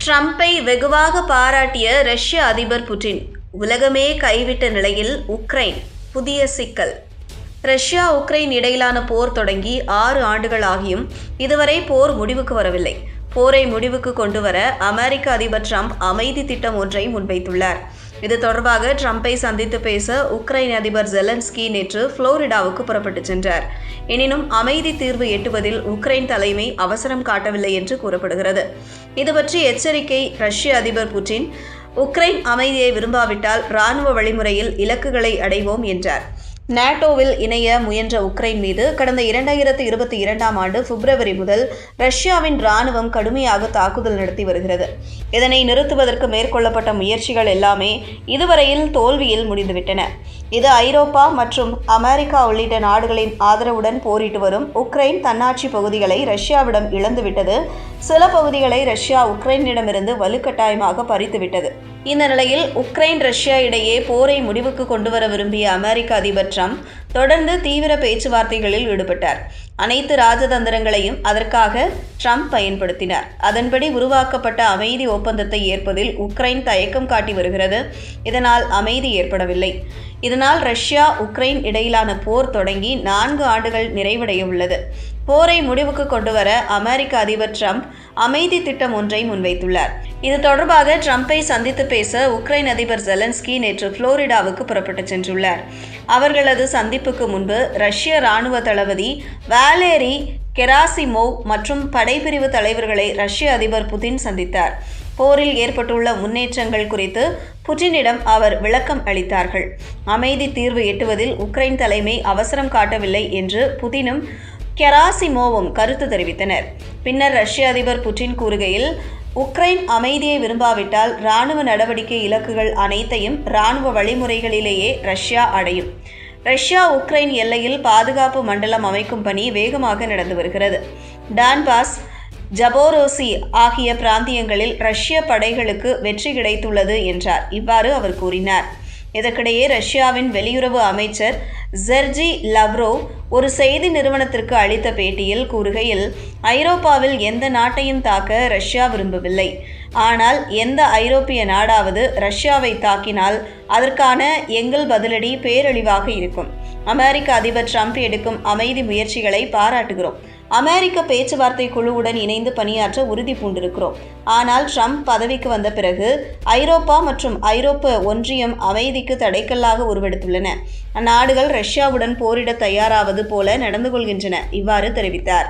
ட்ரம்பை வெகுவாக பாராட்டிய ரஷ்ய அதிபர் புட்டின். உலகமே கைவிட்ட நிலையில் உக்ரைன் புதிய சிக்கல். ரஷ்யா உக்ரைன் இடையிலான போர் தொடங்கி 6 ஆண்டுகள் ஆகியும் இதுவரை போர் முடிவுக்கு வரவில்லை. போரை முடிவுக்கு கொண்டுவர அமெரிக்க அதிபர் ட்ரம்ப் அமைதி திட்டம் ஒன்றை முன்வைத்துள்ளார். இது தொடர்பாக ட்ரம்பை சந்தித்து பேச உக்ரைன் அதிபர் ஜெலன்ஸ்கி நேற்று புளோரிடாவுக்கு புறப்பட்டு சென்றார். எனினும் அமைதி தீர்வு எட்டுவதில் உக்ரைன் தலைமை அவசரம் காட்டவில்லை என்று கூறப்படுகிறது. இதுபற்றி எச்சரிக்கை ரஷ்ய அதிபர் புட்டின், உக்ரைன் அமைதியை விரும்பாவிட்டால் இராணுவ வழிமுறையில் இலக்குகளை அடைவோம் என்றார். நாட்டோவில் இணைய முயன்ற உக்ரைன் மீது கடந்த 2022ஆம் ஆண்டு பிப்ரவரி முதல் ரஷ்யாவின் இராணுவம் கடுமையாக தாக்குதல் நடத்தி வருகிறது. இதனை நிறுத்துவதற்கு மேற்கொள்ளப்பட்ட முயற்சிகள் எல்லாமே இதுவரையில் தோல்வியில் முடிந்துவிட்டன. இது ஐரோப்பா மற்றும் அமெரிக்கா உள்ளிட்ட நாடுகளின் ஆதரவுடன் போரிட்டு வரும் உக்ரைன் தன்னாட்சி பகுதிகளை ரஷ்யாவிடம் இழந்துவிட்டது. சில பகுதிகளை ரஷ்யா உக்ரைனிடமிருந்து வலுக்கட்டாயமாக பறித்துவிட்டது. இந்த நிலையில் உக்ரைன் ரஷ்யா இடையே போரை முடிவுக்கு கொண்டுவர விரும்பிய அமெரிக்க அதிபர் ட்ரம்ப் தொடர்ந்து தீவிர பேச்சுவார்த்தைகளில் ஈடுபட்டார். அனைத்து ராஜதந்திரங்களையும் அதற்காக ட்ரம்ப் பயன்படுத்தினார். அதன்படி உருவாக்கப்பட்ட அமைதி ஒப்பந்தத்தை ஏற்பதில் உக்ரைன் தயக்கம் காட்டி வருகிறது. இதனால் அமைதி ஏற்படவில்லை. இதனால் ரஷ்யா உக்ரைன் இடையிலான போர் தொடங்கி 4 ஆண்டுகள் நிறைவடைய உள்ளது. போரை முடிவுக்கு கொண்டுவர அமெரிக்க அதிபர் ட்ரம்ப் அமைதி திட்டம் ஒன்றை முன்வைத்துள்ளார். இது தொடர்பாக ட்ரம்பை சந்தித்து பேச உக்ரைன் அதிபர் ஜெலன்ஸ்கி நேற்று புளோரிடாவுக்கு புறப்பட்டு சென்றுள்ளார். அவர்களது சந்திப்புக்கு முன்பு ரஷ்ய இராணுவ தளபதி வாலேரி கெராசிமோவ் மற்றும் படைப்பிரிவு தலைவர்களை ரஷ்ய அதிபர் புதின் சந்தித்தார். போரில் ஏற்பட்டுள்ள முன்னேற்றங்கள் குறித்து புட்டினிடம் அவர் விளக்கம் அளித்தார்கள். அமைதி தீர்வு எட்டுவதில் உக்ரைன் தலைமை அவசரம் காட்டவில்லை என்று புதினும் கெராசிமோவும் கருத்து தெரிவித்தனர். பின்னர் ரஷ்ய அதிபர் புட்டின் கூறுகையில், உக்ரைன் அமைதியை விரும்பாவிட்டால் இராணுவ நடவடிக்கை இலக்குகள் அனைத்தையும் இராணுவ வழிமுறைகளிலேயே ரஷ்யா அடையும். ரஷ்யா உக்ரைன் எல்லையில் பாதுகாப்பு மண்டலம் அமைக்கும் பணி வேகமாக நடந்து வருகிறது. டான்பாஸ், ஜபோரோசி ஆகிய பிராந்தியங்களில் ரஷ்ய படைகளுக்கு வெற்றி கிடைத்துள்ளது என்றார். இவ்வாறு அவர் கூறினார். இதற்கிடையே ரஷ்யாவின் வெளியுறவு அமைச்சர் செர்ஜி லவ்ரோவ் ஒரு செய்தி நிறுவனத்திற்கு அளித்த பேட்டியில் கூறுகையில், ஐரோப்பாவில் எந்த நாட்டையும் தாக்க ரஷ்யா விரும்பவில்லை. ஆனால் எந்த ஐரோப்பிய நாடாவது ரஷ்யாவை தாக்கினால் அதற்கான எங்கள் பதிலடி பேரழிவாக இருக்கும். அமெரிக்க அதிபர் ட்ரம்ப் எடுக்கும் அமைதி முயற்சிகளை பாராட்டுகிறோம். அமெரிக்க பேச்சுவார்த்தை குழுவுடன் இணைந்து பணியாற்ற உறுதி பூண்டிருக்கிறோம். ஆனால் ட்ரம்ப் பதவிக்கு வந்த பிறகு ஐரோப்பா மற்றும் ஐரோப்பிய ஒன்றியம் அமைதிக்கு தடைக்கல்லாக உருவெடுத்துள்ளன. அந்நாடுகள் ரஷ்யாவுடன் போரிட தயாராவது போல நடந்து கொள்கின்றன. இவ்வாறு தெரிவித்தார்.